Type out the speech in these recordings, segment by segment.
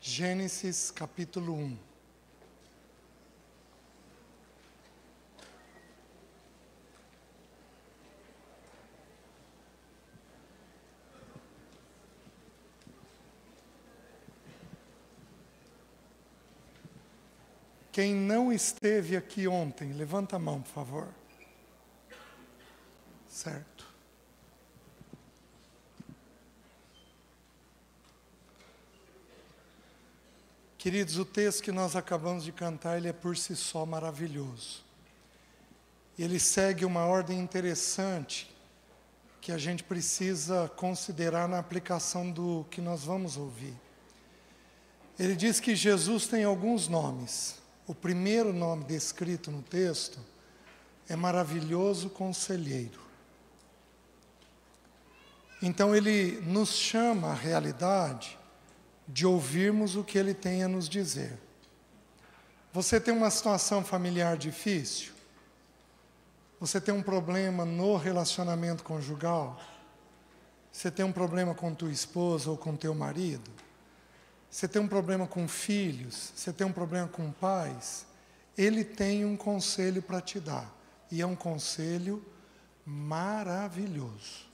Gênesis capítulo 1. Quem não esteve aqui ontem, levanta a mão, por favor. Certo. Queridos, o texto que nós acabamos de cantar, ele é por si só maravilhoso. Ele segue uma ordem interessante que a gente precisa considerar na aplicação do que nós vamos ouvir. Ele diz que Jesus tem alguns nomes. O primeiro nome descrito no texto é Maravilhoso Conselheiro. Então ele nos chama à realidade de ouvirmos o que ele tem a nos dizer. Você tem uma situação familiar difícil? Você tem um problema no relacionamento conjugal? Você tem um problema com tua esposa ou com teu marido? Você tem um problema com filhos? Você tem um problema com pais? Ele tem um conselho para te dar. E é um conselho maravilhoso.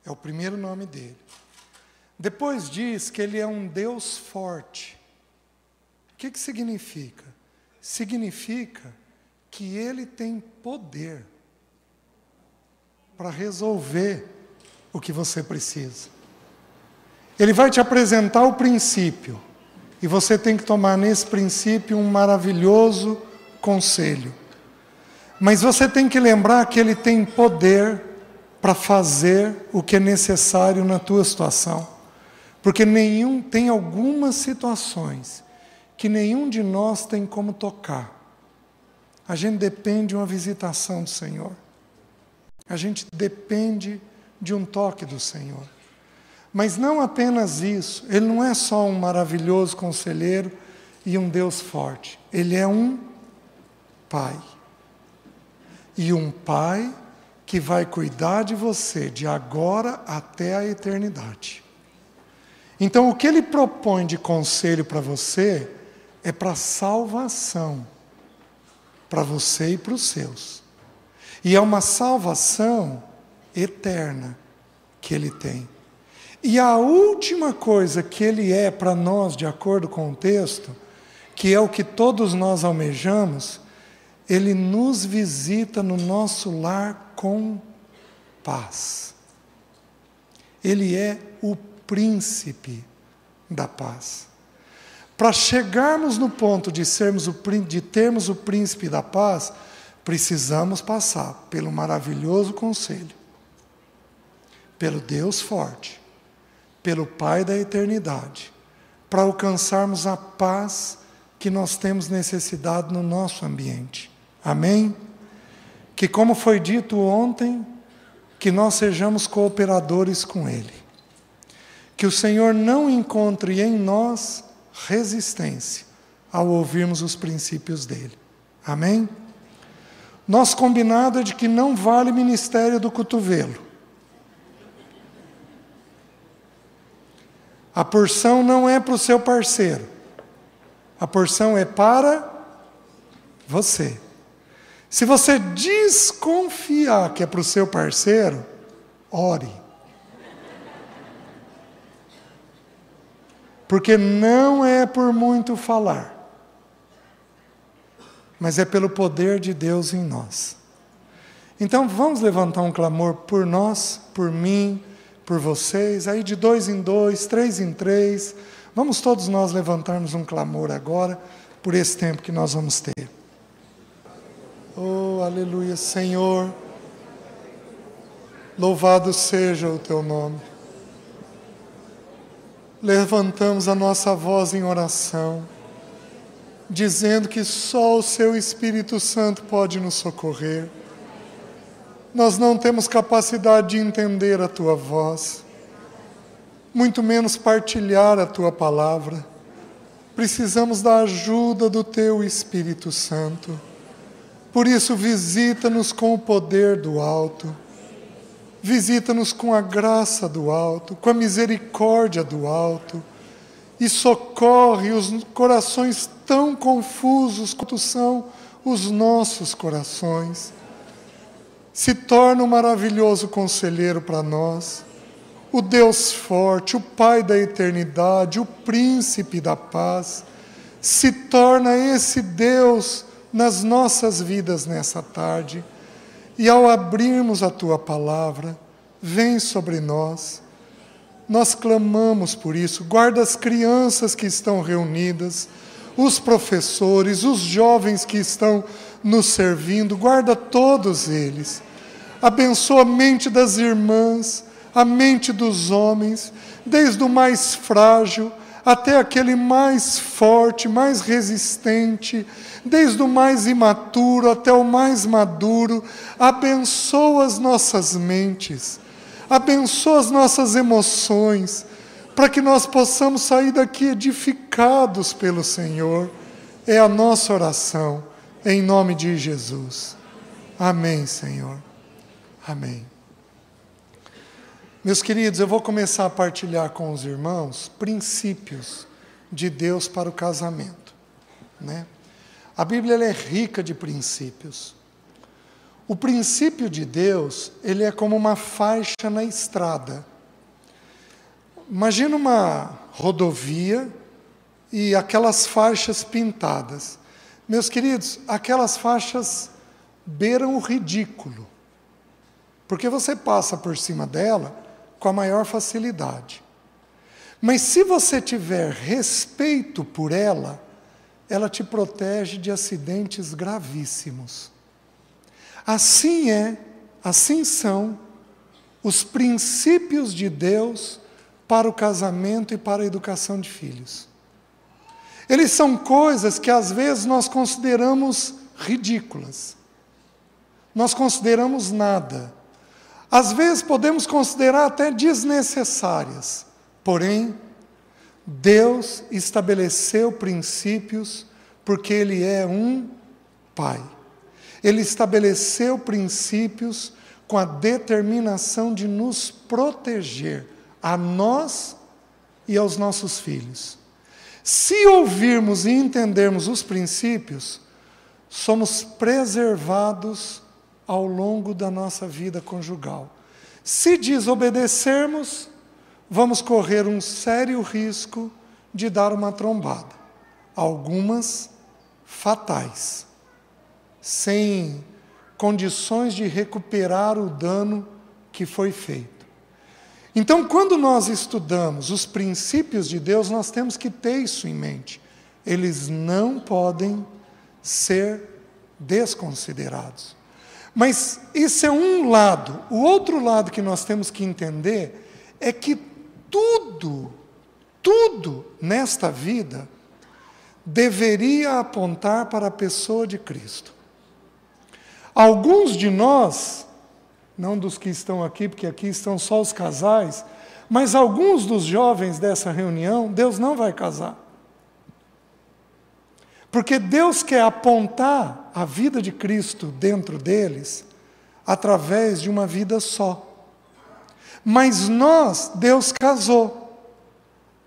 É o primeiro nome dele. Depois diz que ele é um Deus forte. O que significa? Significa que ele tem poder para resolver o que você precisa. Ele vai te apresentar o princípio, e você tem que tomar nesse princípio um maravilhoso conselho. Mas você tem que lembrar que ele tem poder para fazer o que é necessário na tua situação. Porque tem algumas situações que nenhum de nós tem como tocar. A gente depende de uma visitação do Senhor. A gente depende de um toque do Senhor. Mas não apenas isso. Ele não é só um maravilhoso conselheiro e um Deus forte. Ele é um Pai. E um Pai que vai cuidar de você de agora até a eternidade. Então, o que ele propõe de conselho para você é para salvação, para você e para os seus. E é uma salvação eterna que ele tem. E a última coisa que ele é para nós, de acordo com o texto, que é o que todos nós almejamos, ele nos visita no nosso lar com paz. Ele é o príncipe da paz. Para chegarmos no ponto de termos o príncipe da paz, precisamos passar pelo maravilhoso conselho, pelo Deus forte, pelo Pai da eternidade, para alcançarmos a paz que nós temos necessidade no nosso ambiente. Amém? Que, como foi dito ontem, que nós sejamos cooperadores com Ele. Que o Senhor não encontre em nós resistência ao ouvirmos os princípios dEle. Amém? Nosso combinado é de que não vale ministério do cotovelo. A porção não é para o seu parceiro. A porção é para você. Se você desconfiar que é para o seu parceiro, ore. Porque não é por muito falar, mas é pelo poder de Deus em nós. Então vamos levantar um clamor por nós, por mim, por vocês, aí de 2 em 2, 3 em 3, vamos todos nós levantarmos um clamor agora, por esse tempo que nós vamos ter. Oh, aleluia, Senhor, louvado seja o teu nome. Levantamos a nossa voz em oração, dizendo que só o Seu Espírito Santo pode nos socorrer. Nós não temos capacidade de entender a Tua voz, muito menos partilhar a Tua palavra. Precisamos da ajuda do Teu Espírito Santo. Por isso, visita-nos com o poder do alto. Visita-nos com a graça do alto, com a misericórdia do alto, e socorre os corações tão confusos quanto são os nossos corações. Se torna um maravilhoso conselheiro para nós, o Deus forte, o Pai da eternidade, o Príncipe da paz. Se torna esse Deus nas nossas vidas nessa tarde. E ao abrirmos a Tua palavra, vem sobre nós. Nós clamamos por isso. Guarda as crianças que estão reunidas, os professores, os jovens que estão nos servindo. Guarda todos eles. Abençoa a mente das irmãs, a mente dos homens, desde o mais frágil até aquele mais forte, mais resistente, desde o mais imaturo até o mais maduro. Abençoa as nossas mentes, abençoa as nossas emoções, para que nós possamos sair daqui edificados pelo Senhor. É a nossa oração, em nome de Jesus. Amém, Senhor. Amém. Meus queridos, eu vou começar a partilhar com os irmãos princípios de Deus para o casamento, né? A Bíblia ela é rica de princípios. O princípio de Deus, ele é como uma faixa na estrada. Imagina uma rodovia e aquelas faixas pintadas. Meus queridos, aquelas faixas beiram o ridículo, porque você passa por cima dela com a maior facilidade. Mas se você tiver respeito por ela, ela te protege de acidentes gravíssimos. Assim são os princípios de Deus para o casamento e para a educação de filhos. Eles são coisas que às vezes nós consideramos ridículas. Nós consideramos nada. Às vezes podemos considerar até desnecessárias. Porém, Deus estabeleceu princípios porque Ele é um Pai. Ele estabeleceu princípios com a determinação de nos proteger, a nós e aos nossos filhos. Se ouvirmos e entendermos os princípios, somos preservados ao longo da nossa vida conjugal. Se desobedecermos, vamos correr um sério risco de dar uma trombada, algumas fatais, sem condições de recuperar o dano que foi feito. Então, quando nós estudamos os princípios de Deus, nós temos que ter isso em mente. Eles não podem ser desconsiderados. Mas isso é um lado. O outro lado que nós temos que entender é que tudo nesta vida deveria apontar para a pessoa de Cristo. Alguns de nós, não dos que estão aqui, porque aqui estão só os casais, mas alguns dos jovens dessa reunião, Deus não vai casar. Porque Deus quer apontar a vida de Cristo dentro deles através de uma vida só. Mas Deus casou.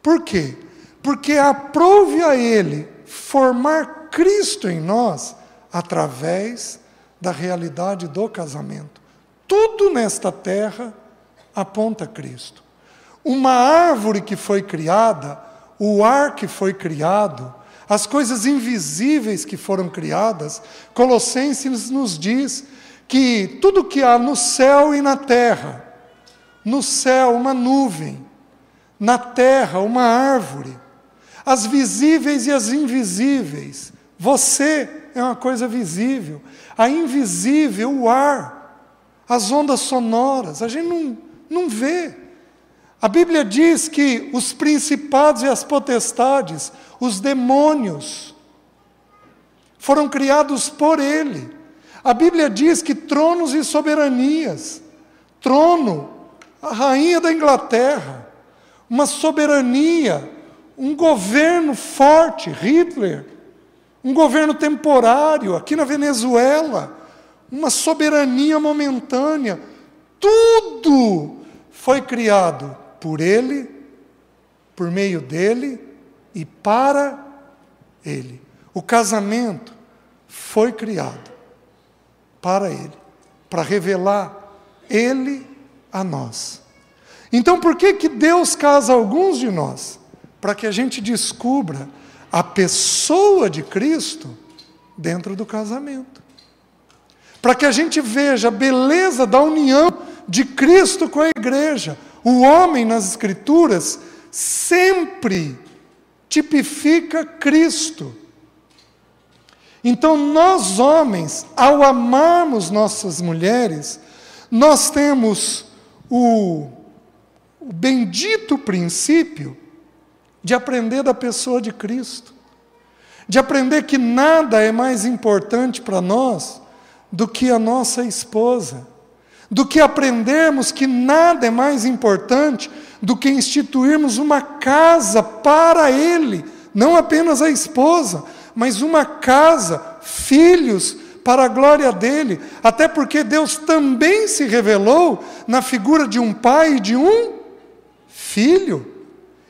Por quê? Porque aprove a Ele formar Cristo em nós através da realidade do casamento. Tudo nesta terra aponta a Cristo. Uma árvore que foi criada, o ar que foi criado, as coisas invisíveis que foram criadas, Colossenses nos diz que tudo que há no céu e na terra, no céu uma nuvem, na terra uma árvore, as visíveis e as invisíveis, você é uma coisa visível, a invisível, o ar, as ondas sonoras, a gente não vê. A Bíblia diz que os principados e as potestades, os demônios, foram criados por Ele. A Bíblia diz que tronos e soberanias, trono, a rainha da Inglaterra, uma soberania, um governo forte, Hitler, um governo temporário, aqui na Venezuela, uma soberania momentânea, tudo foi criado por Ele, por meio dEle e para Ele. O casamento foi criado para Ele, para revelar Ele a nós. Então, por que Deus casa alguns de nós? Para que a gente descubra a pessoa de Cristo dentro do casamento. Para que a gente veja a beleza da união de Cristo com a igreja. O homem nas Escrituras sempre tipifica Cristo. Então, nós homens, ao amarmos nossas mulheres, nós temos o bendito princípio de aprender da pessoa de Cristo, de aprender que nada é mais importante para nós do que a nossa esposa, do que aprendermos que nada é mais importante do que instituirmos uma casa para Ele, não apenas a esposa, mas uma casa, filhos, para a glória dEle, até porque Deus também se revelou na figura de um pai e de um filho.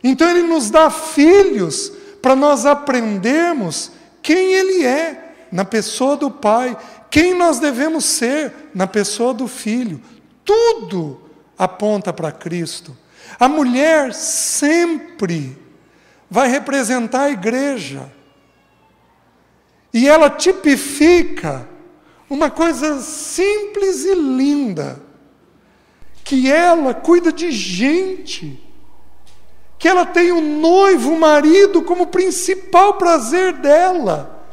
Então Ele nos dá filhos para nós aprendermos quem Ele é, na pessoa do Pai, quem nós devemos ser, na pessoa do Filho. Tudo aponta para Cristo. A mulher sempre vai representar a igreja. E ela tipifica uma coisa simples e linda, que ela cuida de gente, que ela tem o noivo, o marido, como principal prazer dela,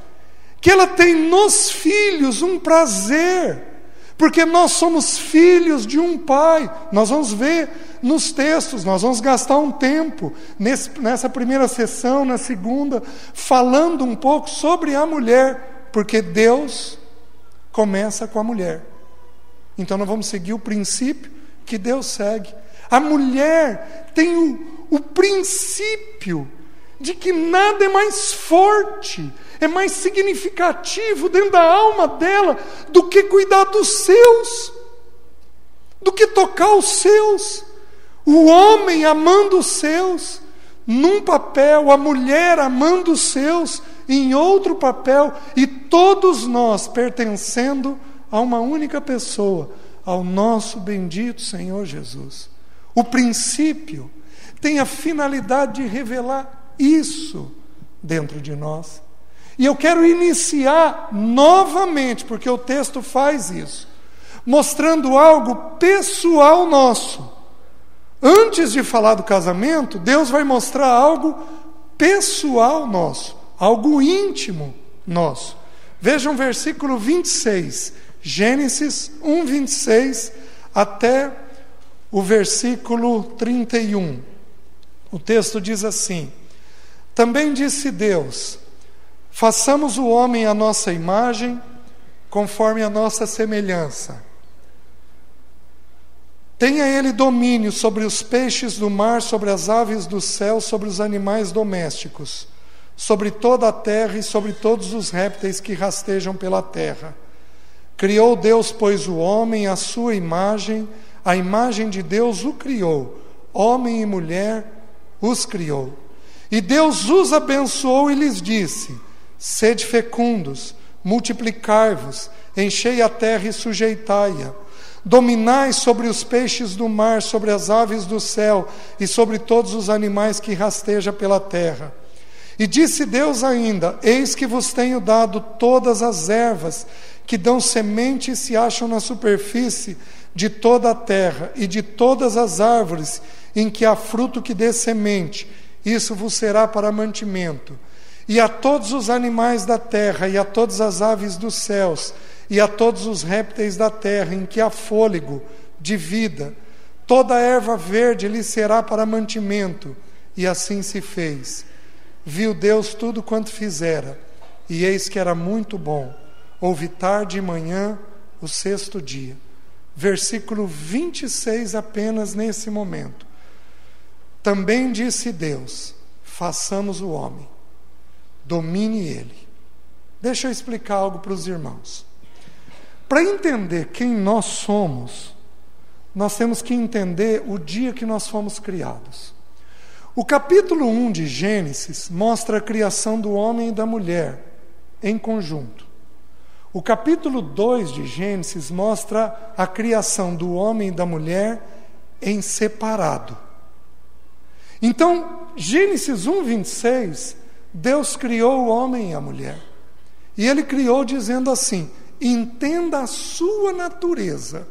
que ela tem nos filhos um prazer, porque nós somos filhos de um pai. Nós vamos ver nos textos, nós vamos gastar um tempo nessa primeira sessão, na segunda, falando um pouco sobre a mulher, porque Deus começa com a mulher. Então nós vamos seguir o princípio que Deus segue. A mulher tem o princípio de que nada é mais forte, é mais significativo dentro da alma dela do que cuidar dos seus, do que tocar os seus. O homem amando os seus num papel, a mulher amando os seus em outro papel, e todos nós pertencendo a uma única pessoa, ao nosso bendito Senhor Jesus. O princípio tem a finalidade de revelar isso dentro de nós. E eu quero iniciar novamente, porque o texto faz isso, mostrando algo pessoal nosso. Antes de falar do casamento, Deus vai mostrar algo pessoal nosso, algo íntimo nosso. Vejam o versículo 26, Gênesis 1, 26, até o versículo 31. O texto diz assim: Também disse Deus: façamos o homem à nossa imagem, conforme a nossa semelhança. Tenha ele domínio sobre os peixes do mar, sobre as aves do céu, sobre os animais domésticos, sobre toda a terra e sobre todos os répteis que rastejam pela terra. Criou Deus, pois, o homem à sua imagem, a imagem de Deus o criou, homem e mulher os criou. E Deus os abençoou e lhes disse: sede fecundos, multiplicai-vos, enchei a terra e sujeitai-a. Dominai sobre os peixes do mar, sobre as aves do céu e sobre todos os animais que rastejam pela terra. E disse Deus ainda: eis que vos tenho dado todas as ervas que dão semente e se acham na superfície de toda a terra, e de todas as árvores em que há fruto que dê semente, isso vos será para mantimento. E a todos os animais da terra, e a todas as aves dos céus, e a todos os répteis da terra, em que há fôlego de vida, toda a erva verde lhe será para mantimento. E assim se fez. Viu Deus tudo quanto fizera, e eis que era muito bom. Houve tarde e manhã, o sexto dia. Versículo 26 apenas nesse momento. Também disse Deus: façamos o homem, domine ele. Deixa eu explicar algo para os irmãos. Para entender quem nós somos, nós temos que entender o dia que nós fomos criados. O capítulo 1 de Gênesis mostra a criação do homem e da mulher em conjunto. O capítulo 2 de Gênesis mostra a criação do homem e da mulher em separado. Então, Gênesis 1, 26, Deus criou o homem e a mulher. E Ele criou dizendo assim: entenda a sua natureza.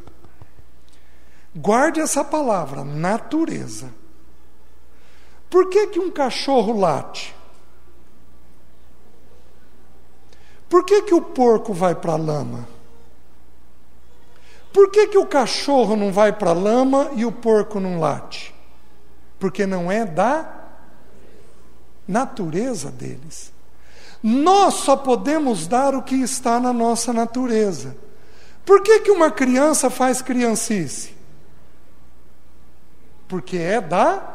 Guarde essa palavra, natureza. Por que um cachorro late? Por que o porco vai para a lama? Por que o cachorro não vai para a lama e o porco não late? Porque não é da natureza deles. Nós só podemos dar o que está na nossa natureza. Por que uma criança faz criancice? Porque é da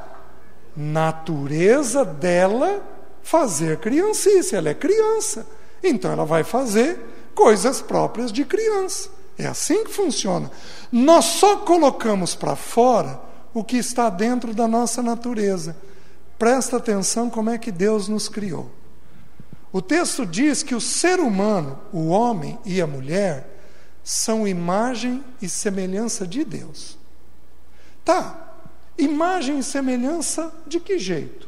natureza dela fazer criancice. Ela é criança, então ela vai fazer coisas próprias de criança. É assim que funciona. Nós só colocamos para fora o que está dentro da nossa natureza. Presta atenção como é que Deus nos criou. O texto diz que o ser humano, o homem e a mulher, são imagem e semelhança de Deus. Tá, imagem e semelhança de que jeito?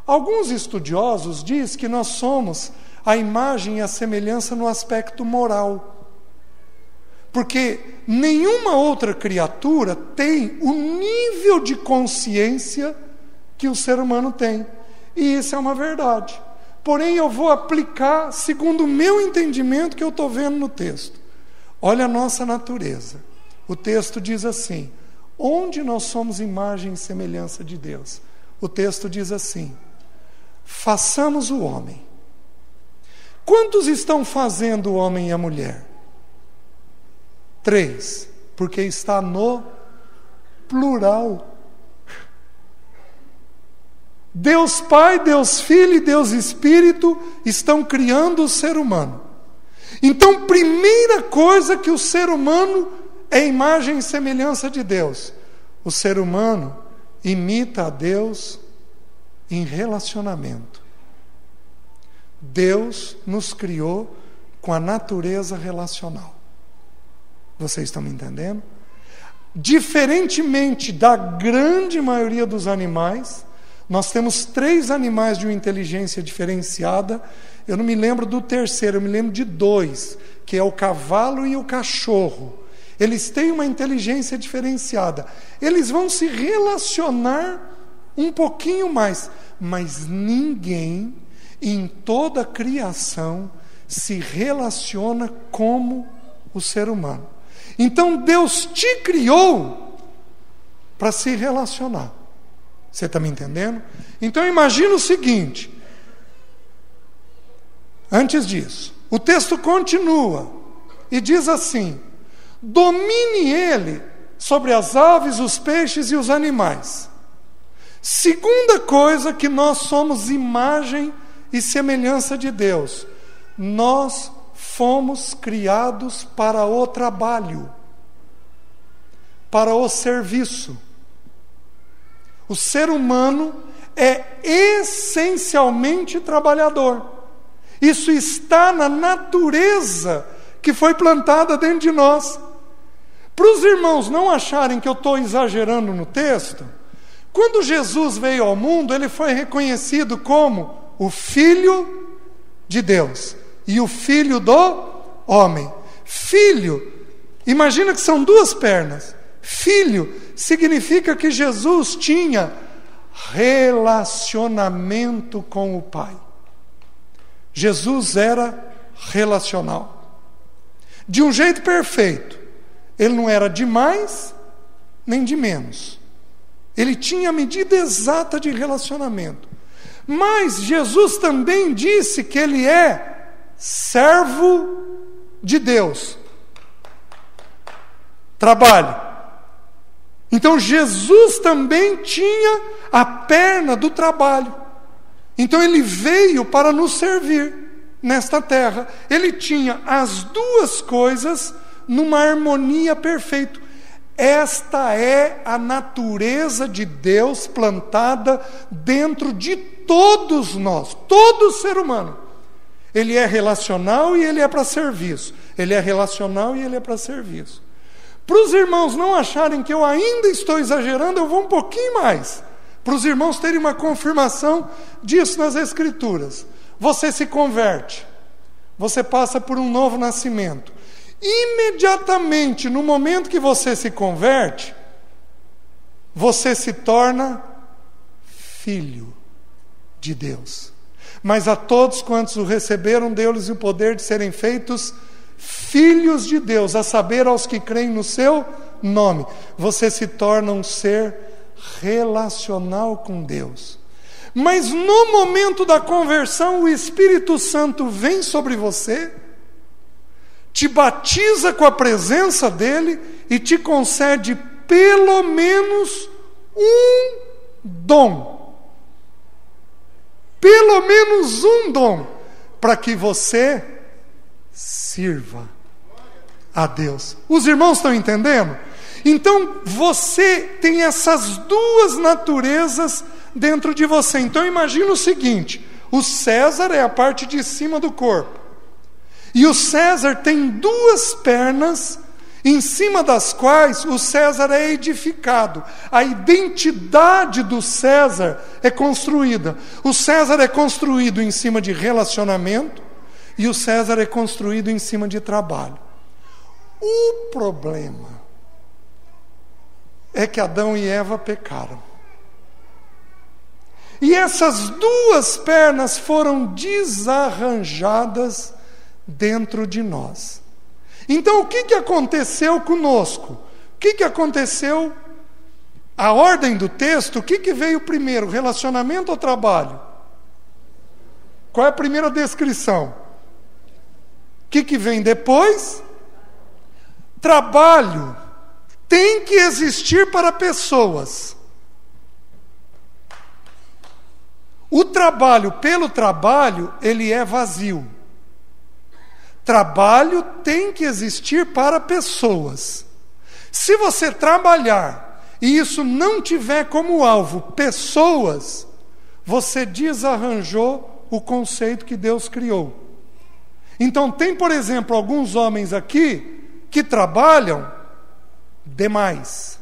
Alguns estudiosos dizem que nós somos a imagem e a semelhança no aspecto moral. Porque nenhuma outra criatura tem o nível de consciência que o ser humano tem. E isso é uma verdade. Porém, eu vou aplicar segundo o meu entendimento que eu estou vendo no texto. Olha a nossa natureza. O texto diz assim: onde nós somos imagem e semelhança de Deus? O texto diz assim: façamos o homem. Quantos estão fazendo o homem e a mulher? 3, porque está no plural. Deus Pai, Deus Filho e Deus Espírito estão criando o ser humano. Então, primeira coisa que o ser humano é imagem e semelhança de Deus. O ser humano imita a Deus em relacionamento. Deus nos criou com a natureza relacional. Vocês estão me entendendo? Diferentemente da grande maioria dos animais, nós temos 3 animais de uma inteligência diferenciada. Eu não me lembro do terceiro, eu me lembro de 2, que é o cavalo e o cachorro. Eles têm uma inteligência diferenciada. Eles vão se relacionar um pouquinho mais, mas ninguém em toda a criação se relaciona como o ser humano. Então Deus te criou para se relacionar. Você está me entendendo? Então imagina o seguinte. Antes disso, o texto continua e diz assim: domine ele sobre as aves, os peixes e os animais. Segunda coisa, que nós somos imagem e semelhança de Deus. Nós fomos criados para o trabalho, para o serviço. O ser humano é essencialmente trabalhador. Isso está na natureza que foi plantada dentro de nós. Para os irmãos não acharem que eu estou exagerando no texto, quando Jesus veio ao mundo, ele foi reconhecido como o Filho de Deus e o Filho do homem. Filho, imagina que são 2 pernas. Filho significa que Jesus tinha relacionamento com o Pai. Jesus era relacional. De um jeito perfeito. Ele não era de mais, nem de menos. Ele tinha a medida exata de relacionamento. Mas Jesus também disse que ele é servo de Deus. Trabalho. Então Jesus também tinha a perna do trabalho. Então ele veio para nos servir nesta terra. Ele tinha as 2 coisas numa harmonia perfeita. Esta é a natureza de Deus plantada dentro de todos nós, todo ser humano. Ele é relacional e ele é para serviço. Ele é relacional e ele é para serviço. Para os irmãos não acharem que eu ainda estou exagerando, eu vou um pouquinho mais. Para os irmãos terem uma confirmação disso nas Escrituras. Você se converte. Você passa por um novo nascimento. Imediatamente, no momento que você se converte, você se torna filho de Deus. Mas a todos quantos o receberam, deu-lhes o poder de serem feitos filhos de Deus, a saber, aos que creem no seu nome. Você se torna um ser relacional com Deus. Mas no momento da conversão, o Espírito Santo vem sobre você, te batiza com a presença dele e te concede pelo menos um dom. Pelo menos um dom, para que você sirva a Deus. Os irmãos estão entendendo? Então, você tem essas duas naturezas dentro de você. Então, imagina o seguinte: o César é a parte de cima do corpo. E o César tem duas pernas, em cima das quais o César é edificado. A identidade do César é construída. O César é construído em cima de relacionamento e o César é construído em cima de trabalho. O problema é que Adão e Eva pecaram. E essas duas pernas foram desarranjadas dentro de nós. Então, o que aconteceu conosco? O que aconteceu? A ordem do texto, o que veio primeiro? Relacionamento ou trabalho? Qual é a primeira descrição? O que vem depois? Trabalho tem que existir para pessoas. O trabalho pelo trabalho, ele é vazio. Trabalho tem que existir para pessoas. Se você trabalhar e isso não tiver como alvo pessoas, você desarranjou o conceito que Deus criou. Então tem, por exemplo, alguns homens aqui que trabalham demais.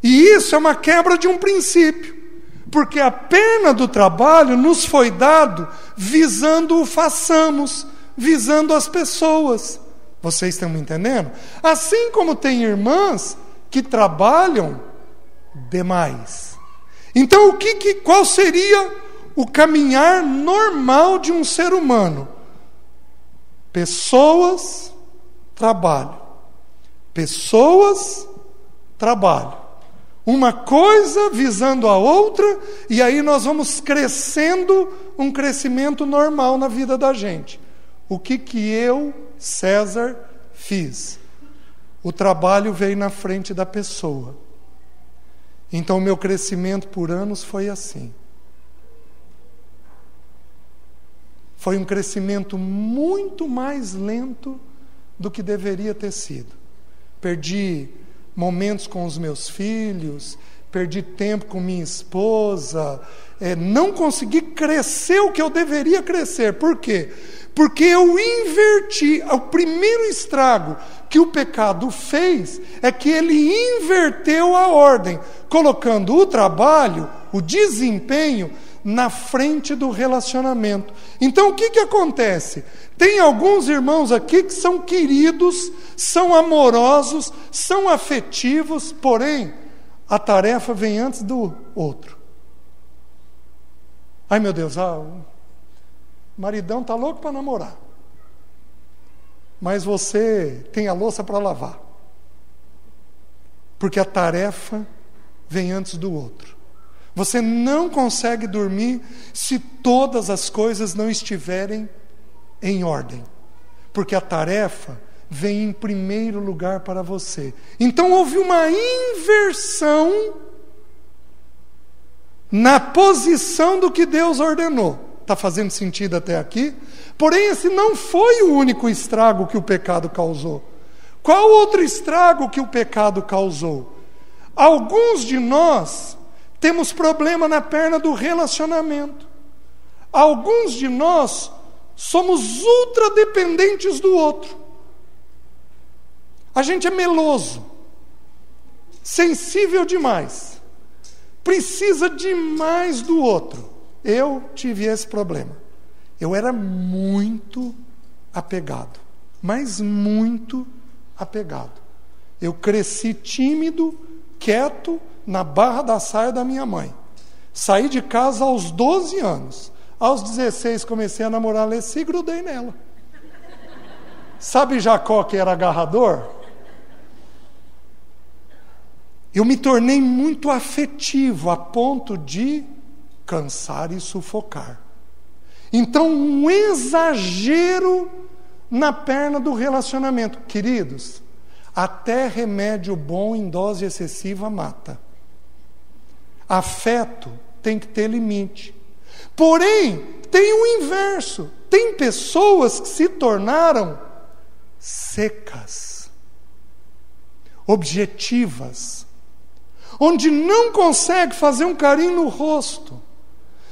E isso é uma quebra de um princípio. Porque a pena do trabalho nos foi dado visando o façamos, visando as pessoas. Vocês estão me entendendo? Assim como tem irmãs que trabalham demais. Então, qual seria o caminhar normal de um ser humano? Pessoas, trabalho. Pessoas, trabalho. Uma coisa visando a outra, e aí nós vamos crescendo um crescimento normal na vida da gente. O que eu, César, fiz? O trabalho veio na frente da pessoa. Então o meu crescimento por anos foi assim. Foi um crescimento muito mais lento do que deveria ter sido. Perdi momentos com os meus filhos, perdi tempo com minha esposa, não consegui crescer o que eu deveria crescer. Por quê? Porque eu inverti. O primeiro estrago que o pecado fez é que ele inverteu a ordem, colocando o trabalho, o desempenho, na frente do relacionamento. Então o que acontece? Tem alguns irmãos aqui que são queridos, são amorosos, são afetivos, porém, a tarefa vem antes do outro. Ai meu Deus, o maridão está louco para namorar. Mas você tem a louça para lavar. Porque a tarefa vem antes do outro. Você não consegue dormir se todas as coisas não estiverem em ordem. Porque a tarefa vem em primeiro lugar para você. Então houve uma inversão na posição do que Deus ordenou. Está fazendo sentido até aqui? Porém, esse não foi o único estrago que o pecado causou. Qual outro estrago que o pecado causou? Alguns de nós temos problema na perna do relacionamento. Alguns de nós somos ultra dependentes do outro. A gente é meloso, sensível demais, precisa demais do outro. Eu tive esse problema. Eu era muito apegado, mas muito apegado. Eu cresci tímido, quieto, na barra da saia da minha mãe. Saí de casa aos 12 anos. Aos 16 comecei a namorar a Alessi e grudei nela. Sabe Jacó que era agarrador? Eu me tornei muito afetivo a ponto de cansar e sufocar. Então, um exagero na perna do relacionamento. Queridos, até remédio bom em dose excessiva mata. Afeto tem que ter limite. Porém, tem o inverso. Tem pessoas que se tornaram secas, objetivas, onde não consegue fazer um carinho no rosto,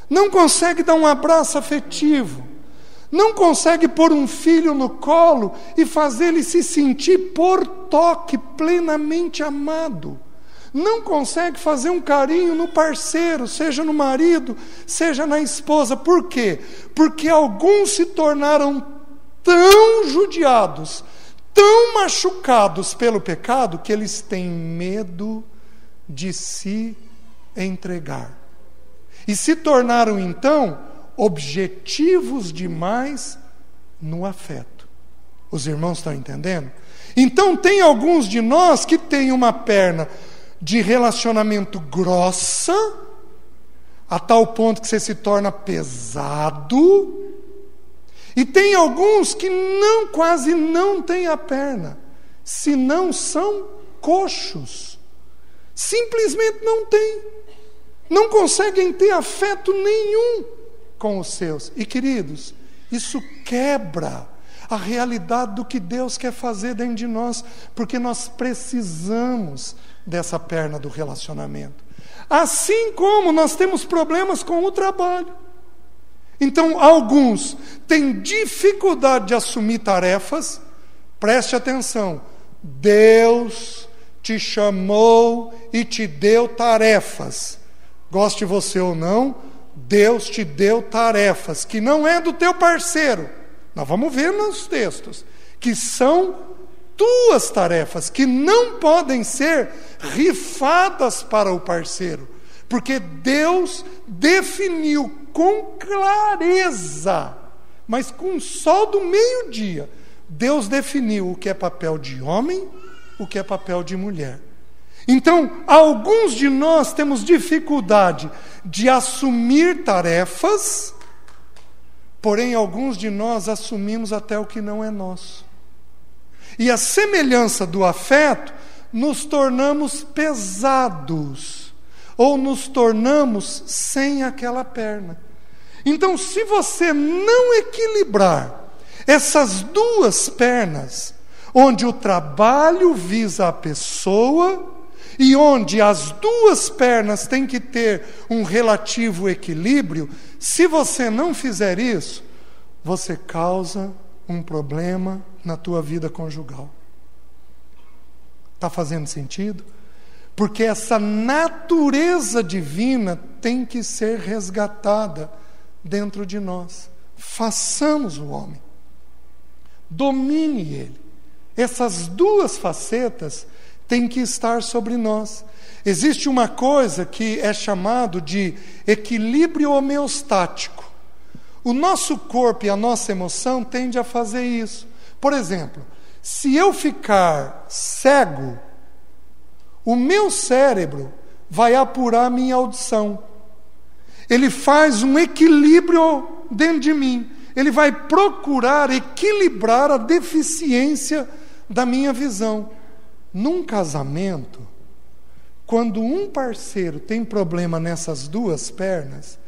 não consegue dar um abraço afetivo, não consegue pôr um filho no colo e fazer ele se sentir por toque plenamente amado. Não consegue fazer um carinho no parceiro, seja no marido, seja na esposa. Por quê? Porque alguns se tornaram tão judiados, tão machucados pelo pecado, que eles têm medo de se entregar. E se tornaram, então, objetivos demais no afeto. Os irmãos estão entendendo? Então, tem alguns de nós que têm uma perna de relacionamento grossa, a tal ponto que você se torna pesado, e tem alguns que quase não têm a perna, senão são coxos. Simplesmente não têm. Não conseguem ter afeto nenhum com os seus. E, queridos, isso quebra a realidade do que Deus quer fazer dentro de nós, porque nós precisamos dessa perna do relacionamento. Assim como nós temos problemas com o trabalho. Então, alguns têm dificuldade de assumir tarefas. Preste atenção. Deus te chamou e te deu tarefas. Goste você ou não, Deus te deu tarefas, que não é do teu parceiro. Nós vamos ver nos textos, que são tuas tarefas, que não podem ser rifadas para o parceiro, porque Deus definiu com clareza, mas com o sol do meio-dia, Deus definiu o que é papel de homem, o que é papel de mulher. Então, alguns de nós temos dificuldade de assumir tarefas, porém alguns de nós assumimos até o que não é nosso. E a semelhança do afeto, nos tornamos pesados, ou nos tornamos sem aquela perna. Então, se você não equilibrar essas duas pernas, onde o trabalho visa a pessoa, e onde as duas pernas têm que ter um relativo equilíbrio, se você não fizer isso, você causa um problema na tua vida conjugal. Está fazendo sentido? Porque essa natureza divina tem que ser resgatada dentro de nós. Façamos o homem. Domine ele. Essas duas facetas têm que estar sobre nós. Existe uma coisa que é chamado de equilíbrio homeostático. O nosso corpo e a nossa emoção tendem a fazer isso. Por exemplo, se eu ficar cego, o meu cérebro vai apurar a minha audição. Ele faz um equilíbrio dentro de mim. Ele vai procurar equilibrar a deficiência da minha visão. Num casamento, quando um parceiro tem problema nessas duas pernas,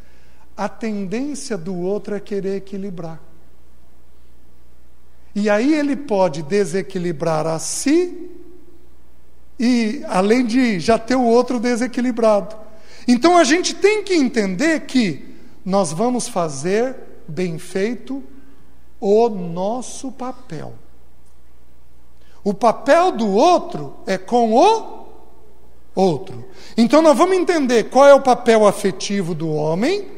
a tendência do outro é querer equilibrar. E aí ele pode desequilibrar a si e, além de já ter o outro desequilibrado. Então a gente tem que entender que nós vamos fazer bem feito o nosso papel. O papel do outro é com o outro. Então nós vamos entender qual é o papel afetivo do homem,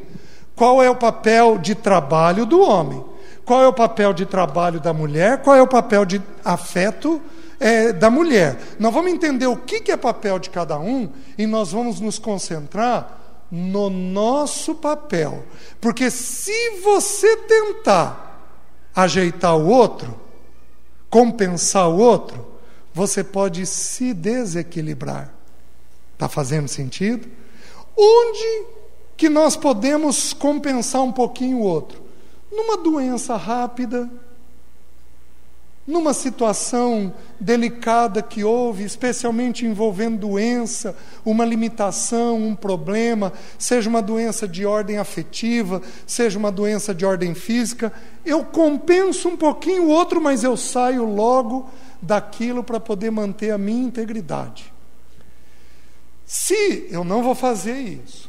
qual é o papel de trabalho do homem, qual é o papel de trabalho da mulher, qual é o papel de afeto da mulher. Nós vamos entender o que é papel de cada um e nós vamos nos concentrar no nosso papel. Porque se você tentar ajeitar o outro, compensar o outro, você pode se desequilibrar. Está fazendo sentido? Onde que nós podemos compensar um pouquinho o outro? Numa doença rápida, numa situação delicada que houve, especialmente envolvendo doença, uma limitação, um problema, seja uma doença de ordem afetiva, seja uma doença de ordem física, eu compenso um pouquinho o outro, mas eu saio logo daquilo para poder manter a minha integridade. Se eu não vou fazer isso,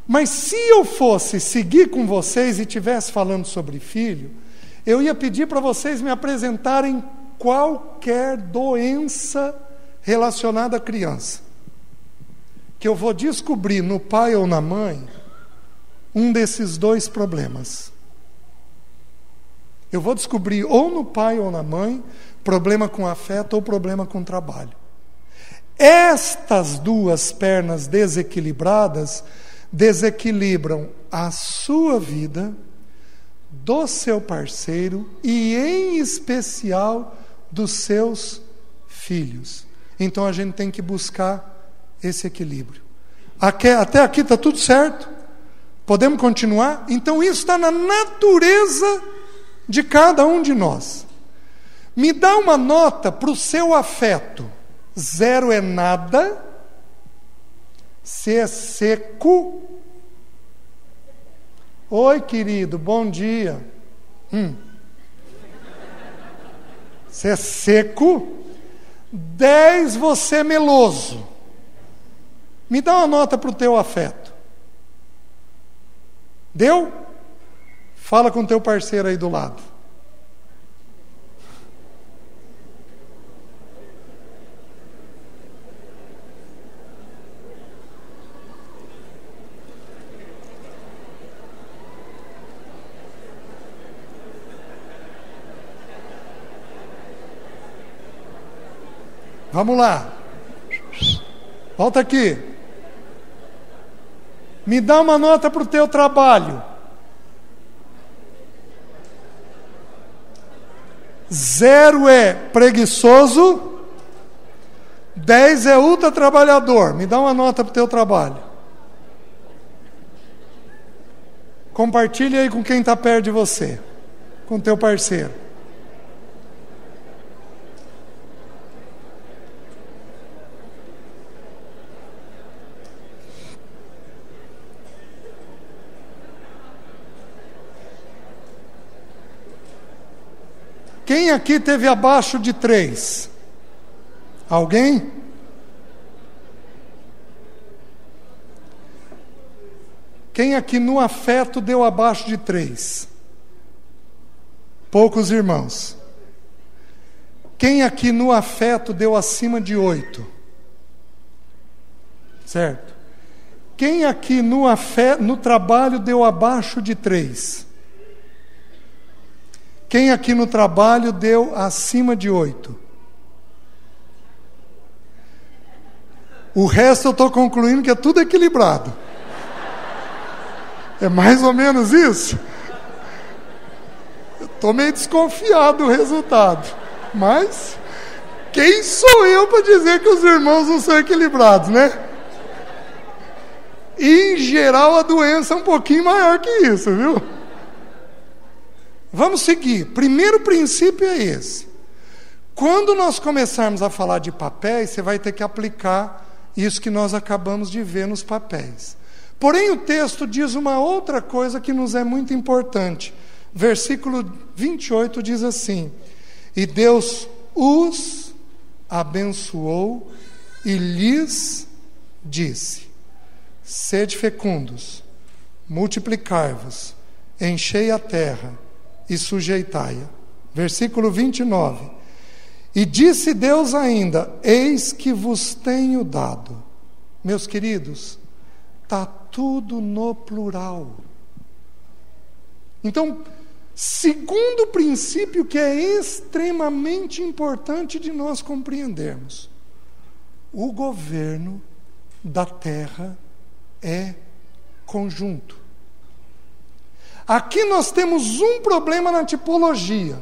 mas se eu fosse seguir com vocês e estivesse falando sobre filho, eu ia pedir para vocês me apresentarem qualquer doença relacionada à criança, que eu vou descobrir no pai ou na mãe um desses dois problemas. Eu vou descobrir ou no pai ou na mãe problema com afeto ou problema com trabalho. Estas duas pernas desequilibradas desequilibram a sua vida, do seu parceiro e, em especial, dos seus filhos. Então a gente tem que buscar esse equilíbrio. Até aqui está tudo certo? Podemos continuar? Então isso está na natureza de cada um de nós. Me dá uma nota para o seu afeto. 0 é nada, C é seco. Oi, querido, bom dia. Você é seco. 10, você é meloso. Me dá uma nota para o teu afeto. Deu? Fala com o teu parceiro aí do lado. Vamos lá. Volta aqui. Me dá uma nota para o teu trabalho. 0 é preguiçoso. 10 é ultra trabalhador. Me dá uma nota para o teu trabalho. Compartilha aí com quem está perto de você. Com o teu parceiro. Quem aqui teve abaixo de 3? Alguém? Quem aqui no afeto deu abaixo de 3? Poucos irmãos. Quem aqui no afeto deu acima de 8? Certo? Quem aqui no trabalho deu abaixo de 3? Quem aqui no trabalho deu acima de 8? O resto eu estou concluindo que é tudo equilibrado. É mais ou menos isso? Eu estou meio desconfiado do resultado. Mas quem sou eu para dizer que os irmãos não são equilibrados, né? Em geral a doença é um pouquinho maior que isso, viu? Vamos seguir. Primeiro princípio é esse. Quando nós começarmos a falar de papéis, você vai ter que aplicar isso que nós acabamos de ver nos papéis. Porém, o texto diz uma outra coisa que nos é muito importante. Versículo 28 diz assim: E Deus os abençoou e lhes disse: sede fecundos, multiplicai-vos, enchei a terra e sujeitai-a. Versículo 29. E disse Deus ainda: eis que vos tenho dado. Meus queridos, está tudo no plural. Então, segundo princípio que é extremamente importante de nós compreendermos: o governo da terra é conjunto. Aqui nós temos um problema na tipologia,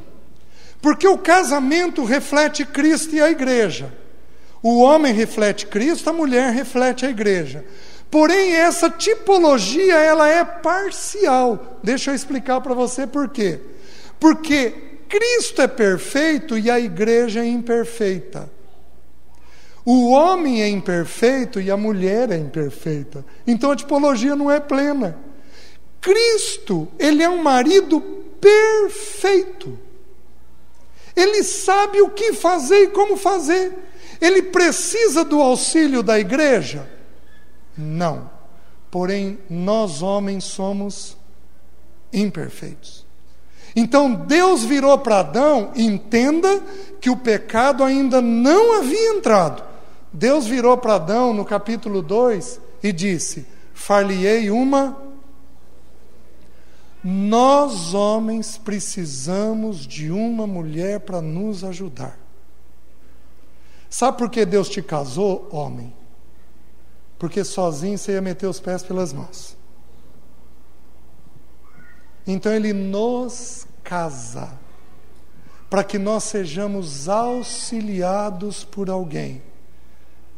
porque o casamento reflete Cristo e a igreja. O homem reflete Cristo, a mulher reflete a igreja. Porém, essa tipologia, ela é parcial. Deixa eu explicar para você por quê. Porque Cristo é perfeito e a igreja é imperfeita. O homem é imperfeito e a mulher é imperfeita. Então a tipologia não é plena. Cristo, ele é um marido perfeito. Ele sabe o que fazer e como fazer. Ele precisa do auxílio da igreja? Não. Porém, nós homens somos imperfeitos. Então Deus virou para Adão, entenda que o pecado ainda não havia entrado. Deus virou para Adão no capítulo 2 e disse: far-lhe-ei uma... Nós homens precisamos de uma mulher para nos ajudar. Sabe por que Deus te casou, homem? Porque sozinho você ia meter os pés pelas mãos. Então Ele nos casa para que nós sejamos auxiliados por alguém.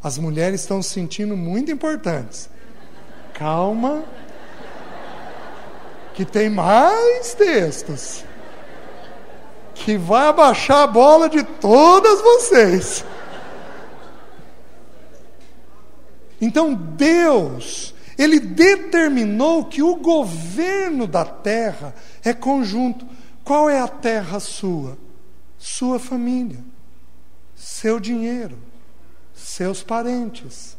As mulheres estão se sentindo muito importantes. Calma, que tem mais textos que vai abaixar a bola de todas vocês. Então Deus, Ele determinou que o governo da terra é conjunto. Qual é a terra sua? Sua família, seu dinheiro, seus parentes.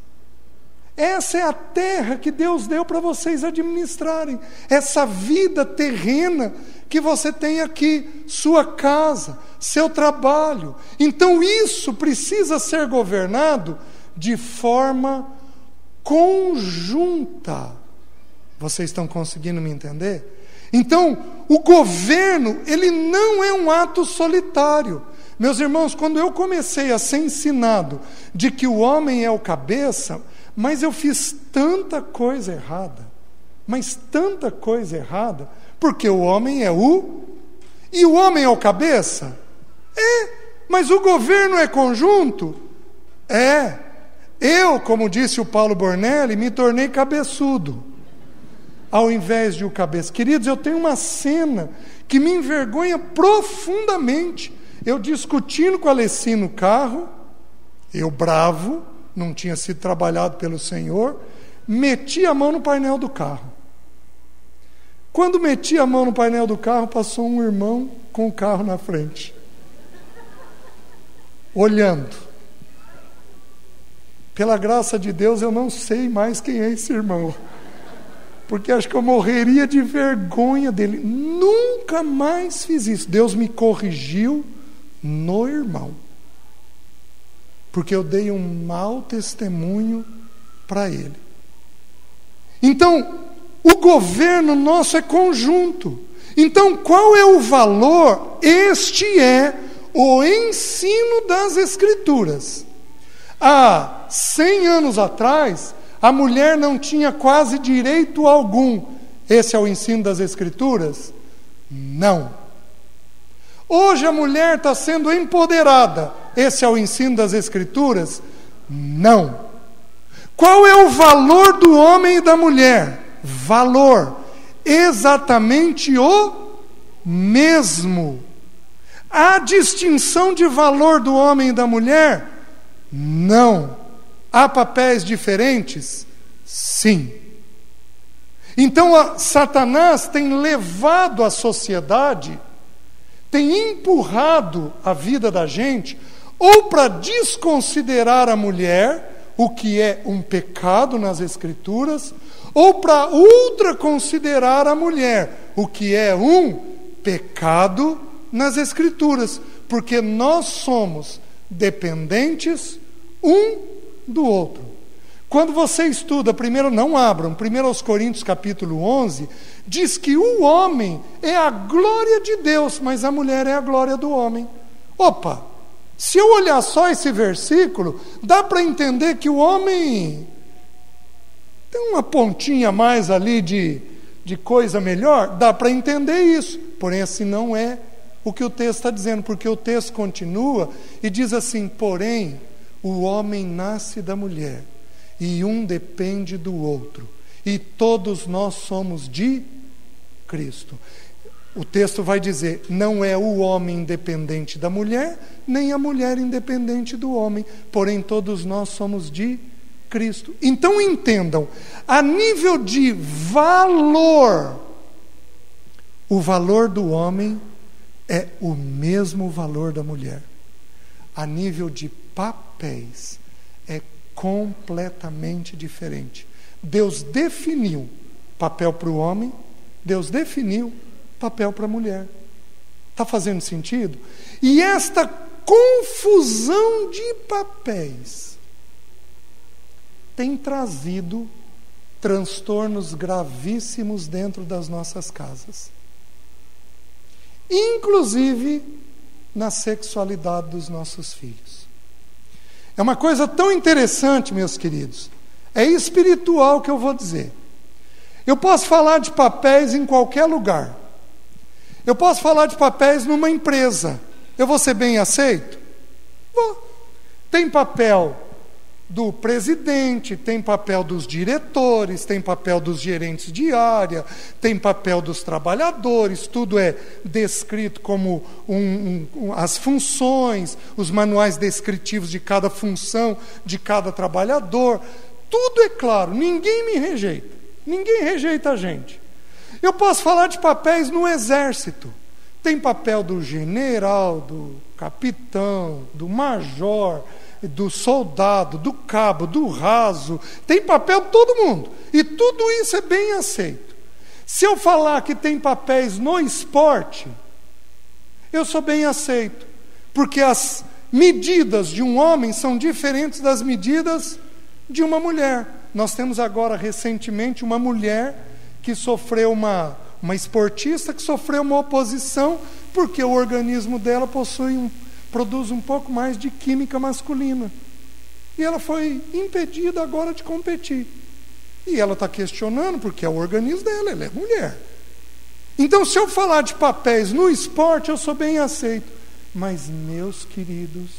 Essa é a terra que Deus deu para vocês administrarem. Essa vida terrena que você tem aqui, sua casa, seu trabalho. Então isso precisa ser governado de forma conjunta. Vocês estão conseguindo me entender? Então, o governo, ele não é um ato solitário. Meus irmãos, quando eu comecei a ser ensinado de que o homem é o cabeça, mas eu fiz tanta coisa errada, mas tanta coisa errada, porque o homem é e o homem é o cabeça? É, mas o governo é conjunto? É. Eu, como disse o Paulo Bornelli, me tornei cabeçudo, ao invés de o cabeça. Queridos, eu tenho uma cena que me envergonha profundamente. Eu discutindo com a Alessi no carro, eu bravo, não tinha sido trabalhado pelo Senhor, meti a mão no painel do carro. Quando meti a mão no painel do carro, passou um irmão com o carro na frente, olhando. Pela graça de Deus, eu não sei mais quem é esse irmão, porque acho que eu morreria de vergonha dele. Nunca mais fiz isso. Deus me corrigiu no irmão, porque eu dei um mau testemunho para ele. Então, o governo nosso é conjunto. Então, qual é o valor? Este é o ensino das Escrituras. Há 100 anos atrás, a mulher não tinha quase direito algum. Esse é o ensino das Escrituras? Não. Hoje a mulher está sendo empoderada. Esse é o ensino das Escrituras? Não. Qual é o valor do homem e da mulher? Valor. Exatamente o mesmo. Há distinção de valor do homem e da mulher? Não. Há papéis diferentes? Sim. Então Satanás tem levado a sociedade tem empurrado a vida da gente ou para desconsiderar a mulher, o que é um pecado nas Escrituras, ou para ultraconsiderar a mulher, o que é um pecado nas Escrituras, porque nós somos dependentes um do outro. Quando você estuda, não abram, 1 Coríntios capítulo 11, diz que o homem é a glória de Deus, mas a mulher é a glória do homem. Opa, se eu olhar só esse versículo, dá para entender que o homem tem uma pontinha mais ali de coisa melhor, dá para entender isso, porém assim não é o que o texto está dizendo, porque o texto continua e diz assim: porém, o homem nasce da mulher, e um depende do outro, e todos nós somos de Cristo. O texto vai dizer, não é o homem independente da mulher, nem a mulher independente do homem, porém todos nós somos de Cristo. Então entendam, a nível de valor, o valor do homem é o mesmo valor da mulher. A nível de papéis, é completamente diferente. Deus definiu papel para o homem, Deus definiu papel para a mulher. Está fazendo sentido? E esta confusão de papéis tem trazido transtornos gravíssimos dentro das nossas casas, inclusive na sexualidade dos nossos filhos. É uma coisa tão interessante, meus queridos, é espiritual que eu vou dizer. Eu posso falar de papéis em qualquer lugar. Eu posso falar de papéis numa empresa. Eu vou ser bem aceito? Vou. Tem papel do presidente, tem papel dos diretores, tem papel dos gerentes de área, tem papel dos trabalhadores, tudo é descrito como as funções, os manuais descritivos de cada função, de cada trabalhador. Tudo é claro, ninguém me rejeita, ninguém rejeita a gente. Eu posso falar de papéis no exército. Tem papel do general, do capitão, do major, do soldado, do cabo, do raso. Tem papel de todo mundo. E tudo isso é bem aceito. Se eu falar que tem papéis no esporte, eu sou bem aceito. Porque as medidas de um homem são diferentes das medidas de uma mulher. Nós temos agora, recentemente, uma mulher que sofreu uma esportista que sofreu uma oposição porque o organismo dela produz um pouco mais de química masculina. E ela foi impedida agora de competir. E ela está questionando porque é o organismo dela, ela é mulher. Então, se eu falar de papéis no esporte, eu sou bem aceito. Mas, meus queridos,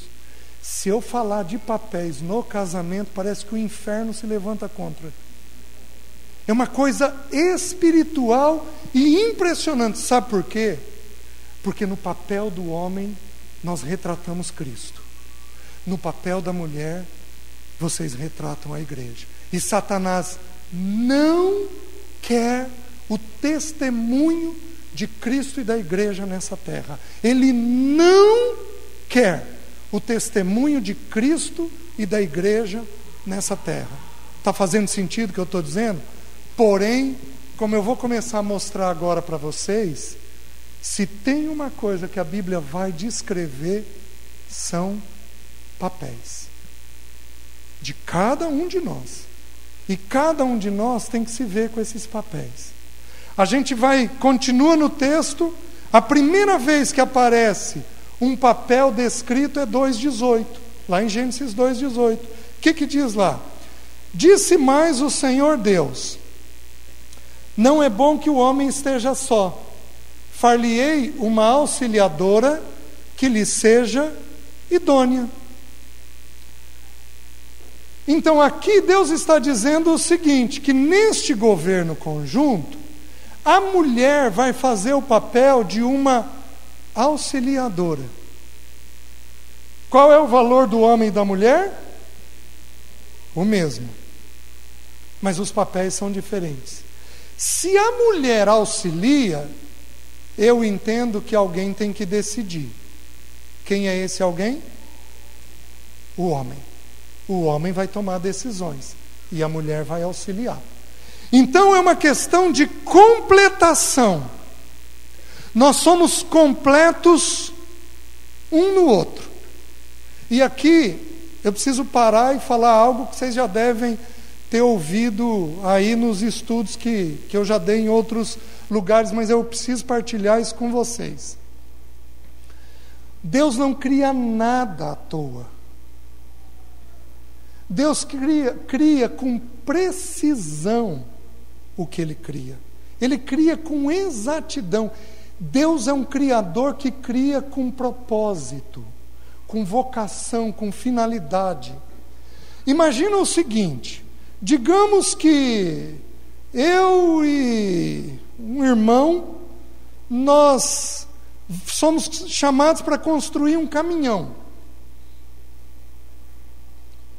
se eu falar de papéis no casamento, parece que o inferno se levanta contra. É uma coisa espiritual e impressionante. Sabe por quê? Porque no papel do homem nós retratamos Cristo. No papel da mulher, vocês retratam a igreja. E Satanás não quer o testemunho de Cristo e da igreja nessa terra. Ele não quer o testemunho de Cristo e da igreja nessa terra. Está fazendo sentido o que eu estou dizendo? Porém, como eu vou começar a mostrar agora para vocês, se tem uma coisa que a Bíblia vai descrever, são papéis. De cada um de nós. E cada um de nós tem que se ver com esses papéis. A gente continua no texto, a primeira vez que aparece um papel descrito é 2,18, lá em Gênesis 2,18. O que diz lá? Disse mais o Senhor Deus: não é bom que o homem esteja só. Far-lhe-ei uma auxiliadora que lhe seja idônea. Então aqui Deus está dizendo o seguinte, que neste governo conjunto, a mulher vai fazer o papel de uma auxiliadora. Qual é o valor do homem e da mulher? O mesmo. Mas os papéis são diferentes. Se a mulher auxilia, eu entendo que alguém tem que decidir. Quem é esse alguém? O homem. O homem vai tomar decisões e a mulher vai auxiliar. Então é uma questão de completação. Nós somos completos um no outro. E aqui eu preciso parar e falar algo que vocês já devem ter ouvido aí nos estudos que eu já dei em outros lugares, mas eu preciso partilhar isso com vocês. Deus não cria nada à toa. Deus cria com precisão o que Ele cria. Ele cria com exatidão. Deus é um criador que cria com propósito, com vocação, com finalidade. Imagina o seguinte, digamos que eu e um irmão, nós somos chamados para construir um caminhão.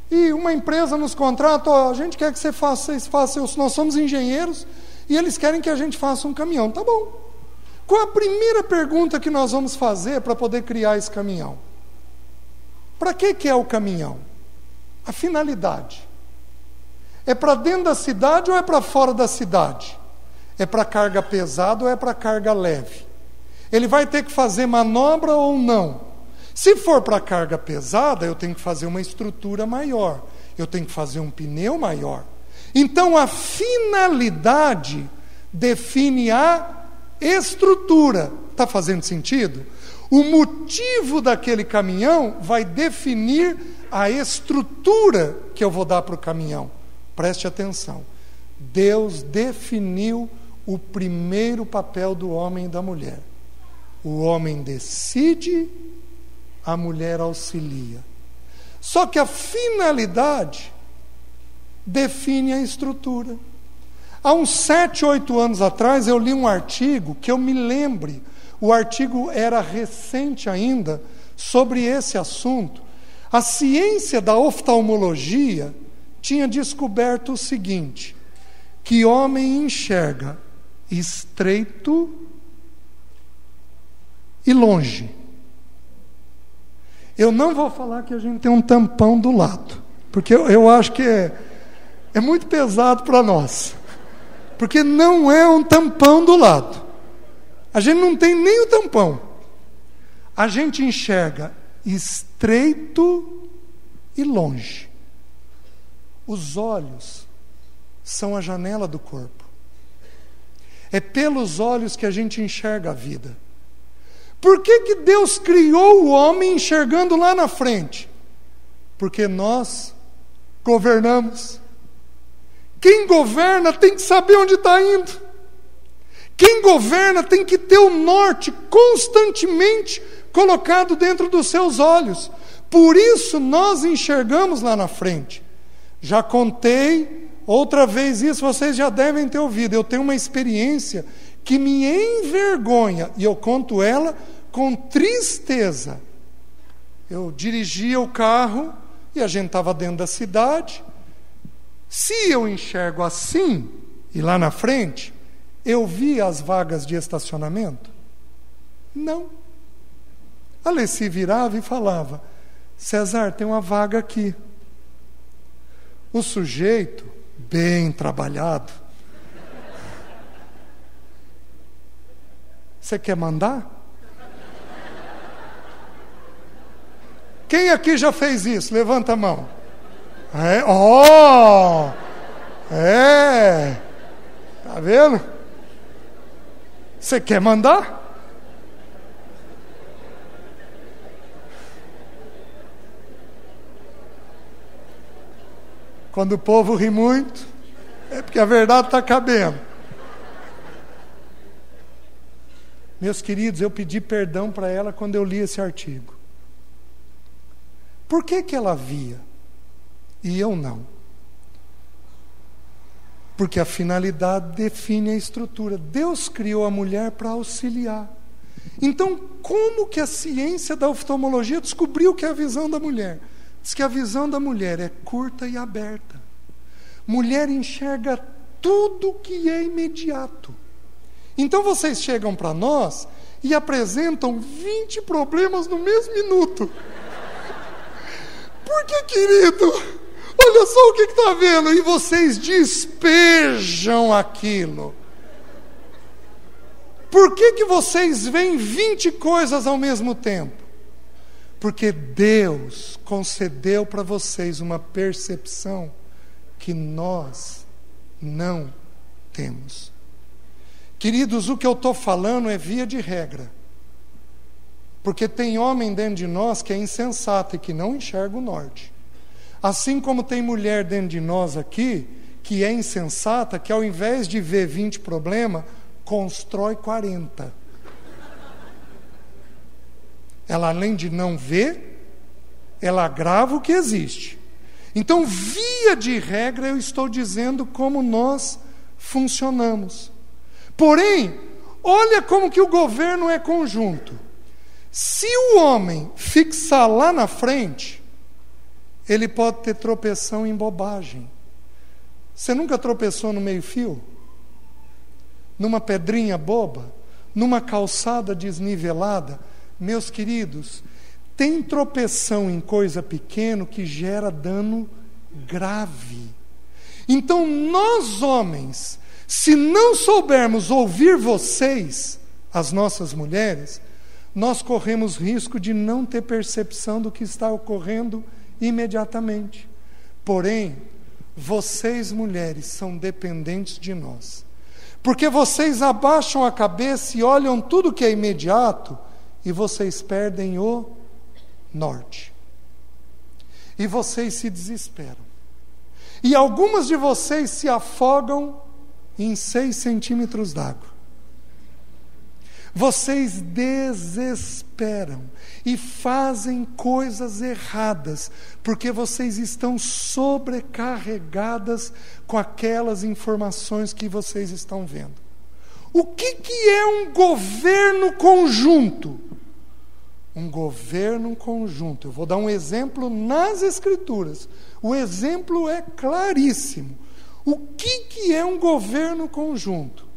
E uma empresa nos contrata, a gente quer que vocês façam, nós somos engenheiros, e eles querem que a gente faça um caminhão. Tá bom. Qual a primeira pergunta que nós vamos fazer para poder criar esse caminhão? Para que é o caminhão? A finalidade. É para dentro da cidade ou é para fora da cidade? É para carga pesada ou é para carga leve? Ele vai ter que fazer manobra ou não? Se for para carga pesada, eu tenho que fazer uma estrutura maior. Eu tenho que fazer um pneu maior. Então, a finalidade define a estrutura. Está fazendo sentido? O motivo daquele caminhão vai definir a estrutura que eu vou dar para o caminhão. Preste atenção. Deus definiu o primeiro papel do homem e da mulher. O homem decide, a mulher auxilia. Só que a finalidade define a estrutura. Há uns 7, 8 anos atrás, eu li um artigo que eu me lembre, o artigo era recente ainda, sobre esse assunto. A ciência da oftalmologia tinha descoberto o seguinte, que homem enxerga estreito e longe. Eu não vou falar que a gente tem um tampão do lado, porque eu acho que é muito pesado para nós. Porque não é um tampão do lado. A gente não tem nem o tampão. A gente enxerga estreito e longe. Os olhos são a janela do corpo. É pelos olhos que a gente enxerga a vida. Por que Deus criou o homem enxergando lá na frente? Porque nós governamos. Quem governa tem que saber onde está indo. Quem governa tem que ter o norte constantemente colocado dentro dos seus olhos. Por isso nós enxergamos lá na frente. Já contei outra vez isso, vocês já devem ter ouvido. Eu tenho uma experiência que me envergonha, e eu conto ela com tristeza. Eu dirigia o carro e a gente estava dentro da cidade. Se eu enxergo assim, e lá na frente, eu vi as vagas de estacionamento? Não. A Leci virava e falava, César, tem uma vaga aqui. O sujeito, bem trabalhado, você quer mandar? Quem aqui já fez isso? Levanta a mão. Tá vendo? Você quer mandar? Quando o povo ri muito, é porque a verdade está cabendo. Meus queridos, eu pedi perdão para ela quando eu li esse artigo. Por que ela via e eu não? Porque a finalidade define a estrutura. Deus criou a mulher para auxiliar. Então, como que a ciência da oftalmologia descobriu que é a visão da mulher? Diz que a visão da mulher é curta e aberta. Mulher enxerga tudo que é imediato. Então vocês chegam para nós e apresentam 20 problemas no mesmo minuto. Por que, querido? Olha só o que está vendo. E vocês despejam aquilo. Por que vocês veem 20 coisas ao mesmo tempo? Porque Deus concedeu para vocês uma percepção que nós não temos. Queridos, o que eu estou falando é via de regra. Porque tem homem dentro de nós que é insensato e que não enxerga o norte. Assim como tem mulher dentro de nós aqui que é insensata, que ao invés de ver 20 problemas, constrói 40. Ela, além de não ver, ela agrava o que existe. Então, via de regra, eu estou dizendo como nós funcionamos. Porém, olha como que o governo é conjunto. Se o homem fixar lá na frente, ele pode ter tropeção em bobagem. Você nunca tropeçou no meio-fio? Numa pedrinha boba? Numa calçada desnivelada? Meus queridos, tem tropeção em coisa pequena que gera dano grave. Então, nós homens, se não soubermos ouvir vocês, as nossas mulheres, nós corremos risco de não ter percepção do que está ocorrendo imediatamente. Porém, vocês, mulheres, são dependentes de nós. Porque vocês abaixam a cabeça e olham tudo que é imediato e vocês perdem o norte. E vocês se desesperam. E algumas de vocês se afogam em 6 centímetros d'água. Vocês desesperam e fazem coisas erradas, porque vocês estão sobrecarregadas com aquelas informações que vocês estão vendo. O que é um governo conjunto? Um governo conjunto. Eu vou dar um exemplo nas Escrituras. O exemplo é claríssimo. O que é um governo conjunto?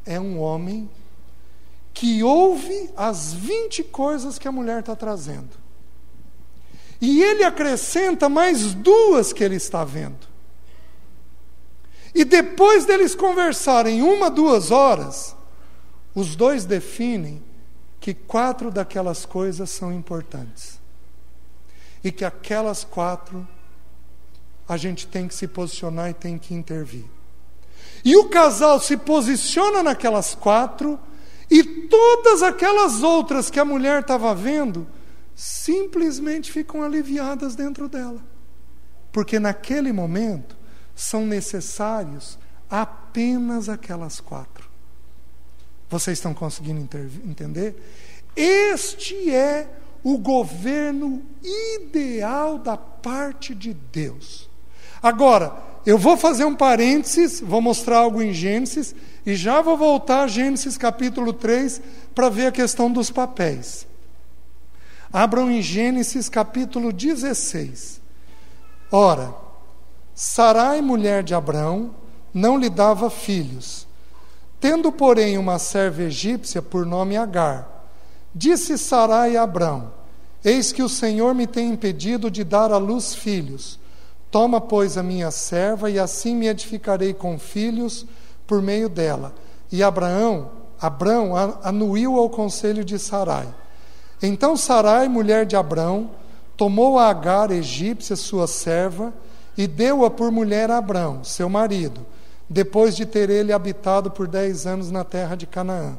É um homem que ouve as 20 coisas que a mulher está trazendo. E ele acrescenta mais 2 que ele está vendo. E depois deles conversarem 1, 2 horas, os dois definem que 4 daquelas coisas são importantes. E que aquelas 4 a gente tem que se posicionar e tem que intervir. E o casal se posiciona naquelas 4, e todas aquelas outras que a mulher estava vendo, simplesmente ficam aliviadas dentro dela. Porque naquele momento, são necessários apenas aquelas 4. Vocês estão conseguindo entender? Este é o governo ideal da parte de Deus. Agora, eu vou fazer um parênteses, vou mostrar algo em Gênesis, e já vou voltar a Gênesis capítulo 3, para ver a questão dos papéis. Abram em Gênesis capítulo 16. Ora, Sarai, mulher de Abrão, não lhe dava filhos. Tendo, porém, uma serva egípcia por nome Agar, disse Sarai a Abrão: eis que o Senhor me tem impedido de dar à luz filhos. Toma, pois, a minha serva, e assim me edificarei com filhos por meio dela. E Abrão anuiu ao conselho de Sarai. Então Sarai, mulher de Abrão, tomou a Agar, egípcia, sua serva, e deu-a por mulher a Abrão, seu marido, depois de ter ele habitado por 10 anos na terra de Canaã.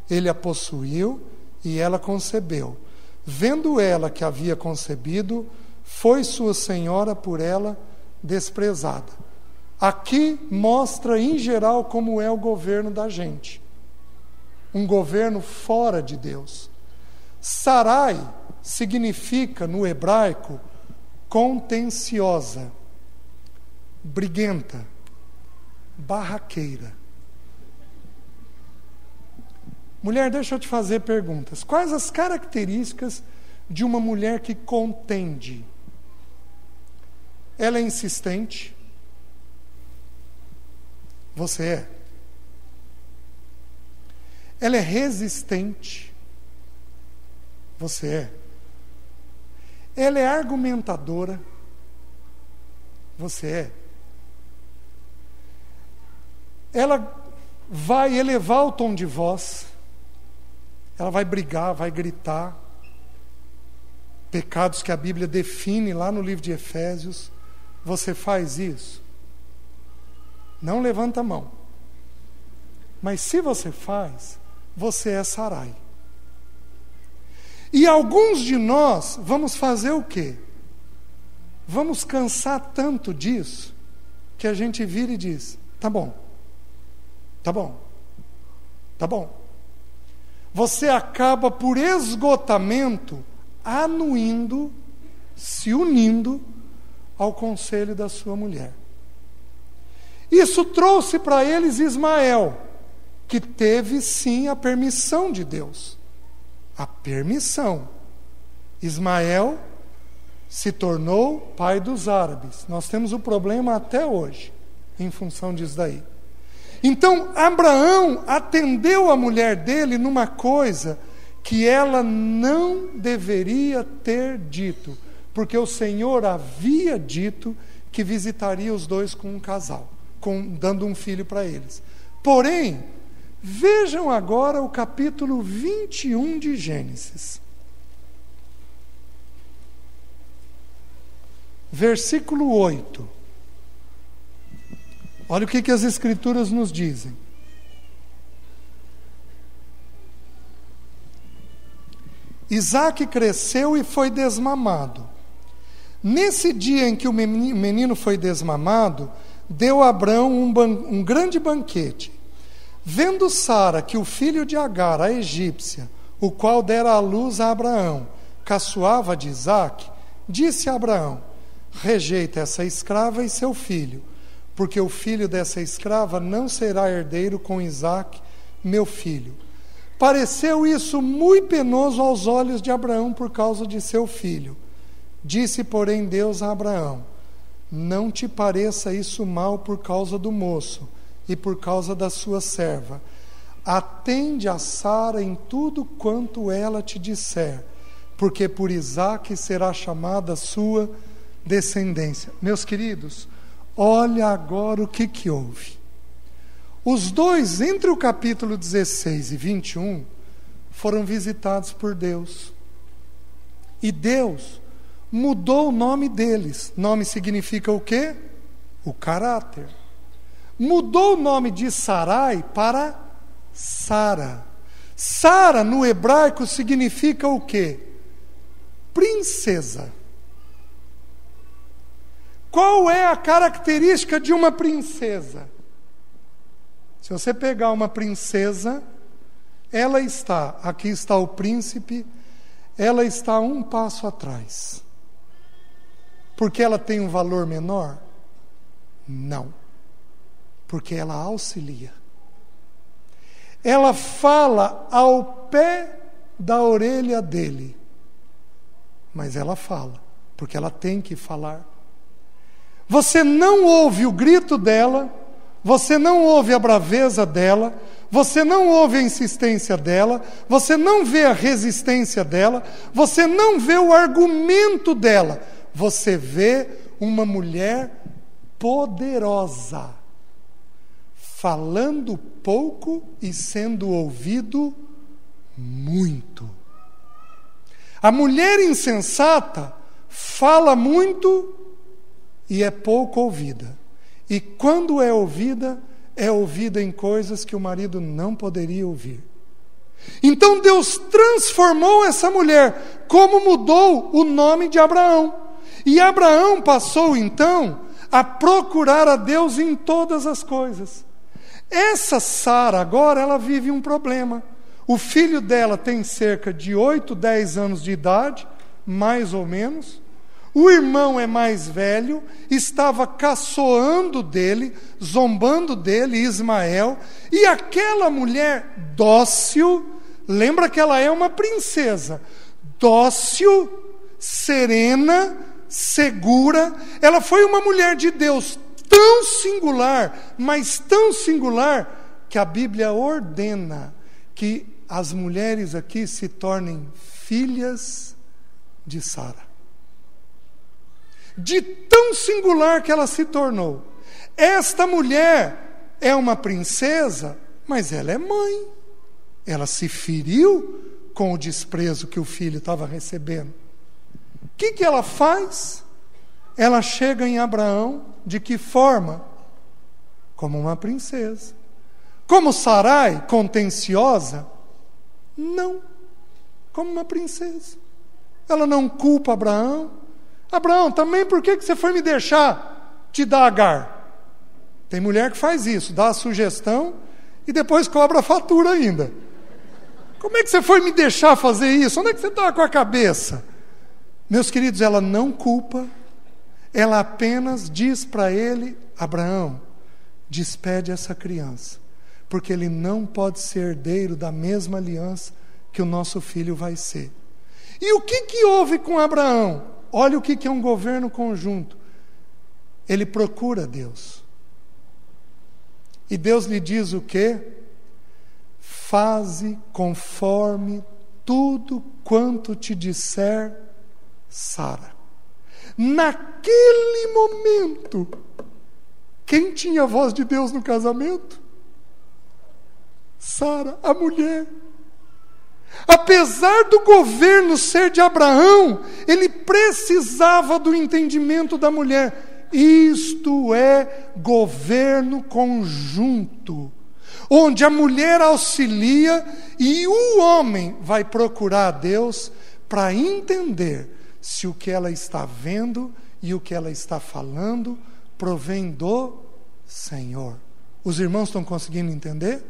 Ele a possuiu e ela concebeu. Vendo ela que havia concebido, foi sua senhora por ela desprezada. Aqui mostra em geral como é o governo da gente. Um governo fora de Deus. Sarai significa no hebraico contenciosa, briguenta, barraqueira. Mulher, deixa eu te fazer perguntas. Quais as características de uma mulher que contende? Ela é insistente? Você é? ela é resistente. Você é. Ela é argumentadora. Você é. Ela vai elevar o tom de voz. Ela vai brigar, vai gritar. Pecados que a Bíblia define lá no livro de Efésios. Você faz isso? Não levanta a mão. Mas se você faz, você é Sarai. E alguns de nós vamos fazer o quê? Vamos cansar tanto disso, que a gente vira e diz, tá bom, tá bom, tá bom. Você acaba por esgotamento, anuindo, se unindo ao conselho da sua mulher. Isso trouxe para eles Ismael, que teve sim a permissão de Deus. A permissão. Ismael se tornou pai dos árabes. Nós temos o problema até hoje, em função disso daí. Então, Abraão atendeu a mulher dele numa coisa que ela não deveria ter dito, porque o Senhor havia dito que visitaria os dois com um casal, dando um filho para eles. Porém, vejam agora o capítulo 21 de Gênesis. Versículo 8. Olha o que as Escrituras nos dizem. Isaac cresceu e foi desmamado. Nesse dia em que o menino foi desmamado, deu a Abrão um grande banquete. Vendo Sara que o filho de Agar, a egípcia, o qual dera à luz a Abraão, caçoava de Isaac, disse a Abraão: rejeita essa escrava e seu filho, porque o filho dessa escrava não será herdeiro com Isaac, meu filho. Pareceu isso muito penoso aos olhos de Abraão por causa de seu filho. Disse, porém, Deus a Abraão: não te pareça isso mal por causa do moço e por causa da sua serva. Atende a Sara em tudo quanto ela te disser, porque por Isaque será chamada a sua descendência. Meus queridos, olha agora o que houve. Os dois, entre o capítulo 16 e 21, foram visitados por Deus. E Deus mudou o nome deles. Nome significa o quê? O caráter. Mudou o nome de Sarai para Sara. Sara, no hebraico, significa o quê? Princesa. Qual é a característica de uma princesa? Se você pegar uma princesa, ela está, aqui está o príncipe, ela está um passo atrás. Porque ela tem um valor menor? Não. Porque ela auxilia. Ela fala ao pé da orelha dele. Mas ela fala, porque ela tem que falar. Você não ouve o grito dela, você não ouve a braveza dela, você não ouve a insistência dela, você não vê a resistência dela, você não vê o argumento dela. Você vê uma mulher poderosa, falando pouco e sendo ouvido muito. A mulher insensata fala muito e é pouco ouvida. E quando é ouvida em coisas que o marido não poderia ouvir. Então Deus transformou essa mulher, como mudou o nome de Abraão. E Abraão passou então a procurar a Deus em todas as coisas. Essa Sara agora, ela vive um problema. O filho dela tem cerca de 8, 10 anos de idade, mais ou menos. O irmão é mais velho, estava caçoando dele, zombando dele, Ismael. E aquela mulher dócil, lembra que ela é uma princesa, dócil, serena, segura. Ela foi uma mulher de Deus tão singular, mas tão singular, que a Bíblia ordena que as mulheres aqui se tornem filhas de Sara. De tão singular que ela se tornou. Esta mulher é uma princesa, mas ela é mãe. Ela se feriu com o desprezo que o filho estava recebendo. O que ela faz? Ela chega em Abraão, de que forma? Como uma princesa. Como Sarai, contenciosa? Não, como uma princesa. Ela não culpa Abraão. Abraão, também por que você foi me deixar te dar Agar? Tem mulher que faz isso, dá a sugestão e depois cobra a fatura ainda. Como é que você foi me deixar fazer isso? Onde é que você estava com a cabeça? Meus queridos, ela não culpa, ela apenas diz para ele: Abraão, despede essa criança, porque ele não pode ser herdeiro da mesma aliança que o nosso filho vai ser. E o que houve com Abraão? Olha o que é um governo conjunto. Ele procura Deus. E Deus lhe diz o quê? Faze conforme tudo quanto te disser Sara. Naquele momento, quem tinha a voz de Deus no casamento? Sara, a mulher. Apesar do governo ser de Abraão, ele precisava do entendimento da mulher. Isto é governo conjunto, onde a mulher auxilia e o homem vai procurar a Deus para entender se o que ela está vendo e o que ela está falando provém do Senhor. Os irmãos estão conseguindo entender?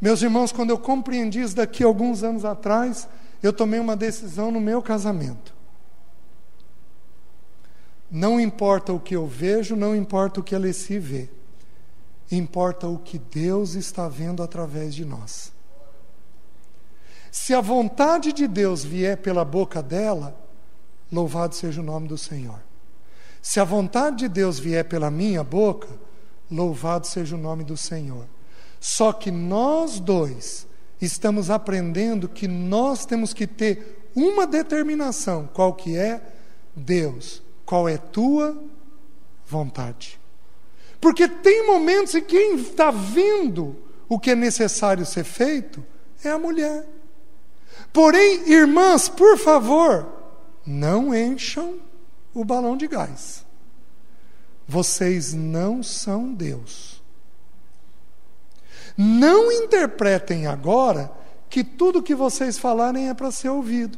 Meus irmãos, quando eu compreendi isso daqui alguns anos atrás, eu tomei uma decisão no meu casamento. Não importa o que eu vejo, não importa o que a Alessi vê. Importa o que Deus está vendo através de nós. Se a vontade de Deus vier pela boca dela, louvado seja o nome do Senhor. Se a vontade de Deus vier pela minha boca, louvado seja o nome do Senhor. Só que nós dois estamos aprendendo que nós temos que ter uma determinação. Qual que é? Deus, qual é tua vontade? Porque tem momentos em que quem está vendo o que é necessário ser feito é a mulher. Porém, irmãs, por favor, não encham o balão de gás. Vocês não são Deus. Não interpretem agora que tudo que vocês falarem é para ser ouvido.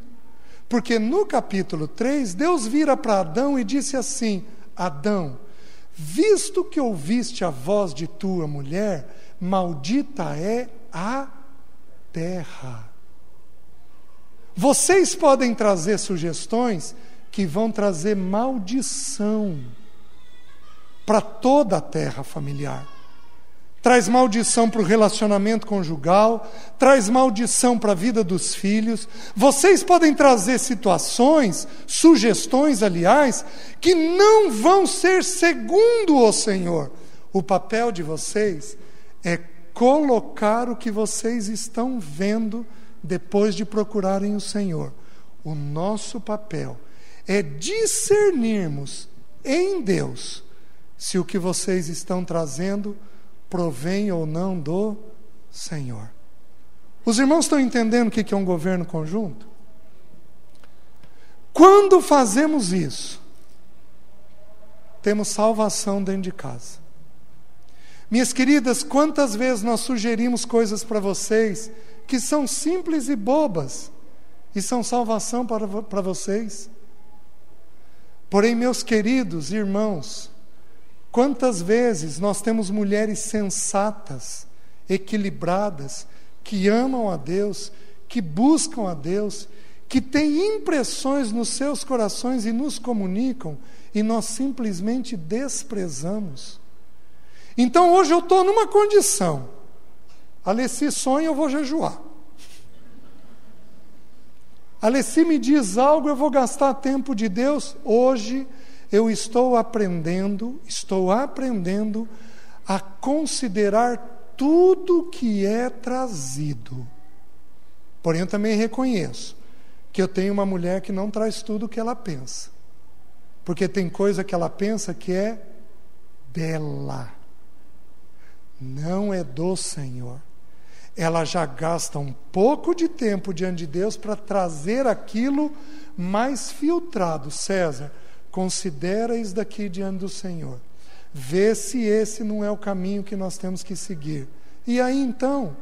Porque no capítulo 3, Deus vira para Adão e disse assim: Adão, visto que ouviste a voz de tua mulher, maldita é a terra. Vocês podem trazer sugestões que vão trazer maldição para toda a terra familiar. Traz maldição para o relacionamento conjugal, traz maldição para a vida dos filhos. Vocês podem trazer situações, sugestões, aliás, que não vão ser segundo o Senhor. O papel de vocês é colocar o que vocês estão vendo depois de procurarem o Senhor. O nosso papel é discernirmos em Deus se o que vocês estão trazendo provém ou não do Senhor. Os irmãos estão entendendo o que é um governo conjunto? Quando fazemos isso, temos salvação dentro de casa. Minhas queridas, quantas vezes nós sugerimos coisas para vocês que são simples e bobas e são salvação para vocês? Porém, meus queridos irmãos, quantas vezes nós temos mulheres sensatas, equilibradas, que amam a Deus, que buscam a Deus, que têm impressões nos seus corações e nos comunicam, e nós simplesmente desprezamos. Então hoje eu estou numa condição. Alessi sonha, eu vou jejuar. Alessi me diz algo, eu vou gastar tempo de Deus. Hoje eu estou aprendendo a considerar tudo que é trazido. Porém, eu também reconheço que eu tenho uma mulher que não traz tudo o que ela pensa. Porque tem coisa que ela pensa que é dela. Não é do Senhor. Ela já gasta um pouco de tempo diante de Deus para trazer aquilo mais filtrado. César, considera isso daqui diante do Senhor. Vê se esse não é o caminho que nós temos que seguir. E aí então,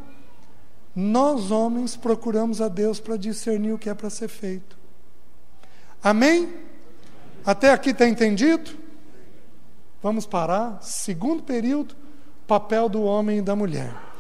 nós homens procuramos a Deus para discernir o que é para ser feito. Amém? Até aqui está entendido? Vamos parar. Segundo período, papel do homem e da mulher.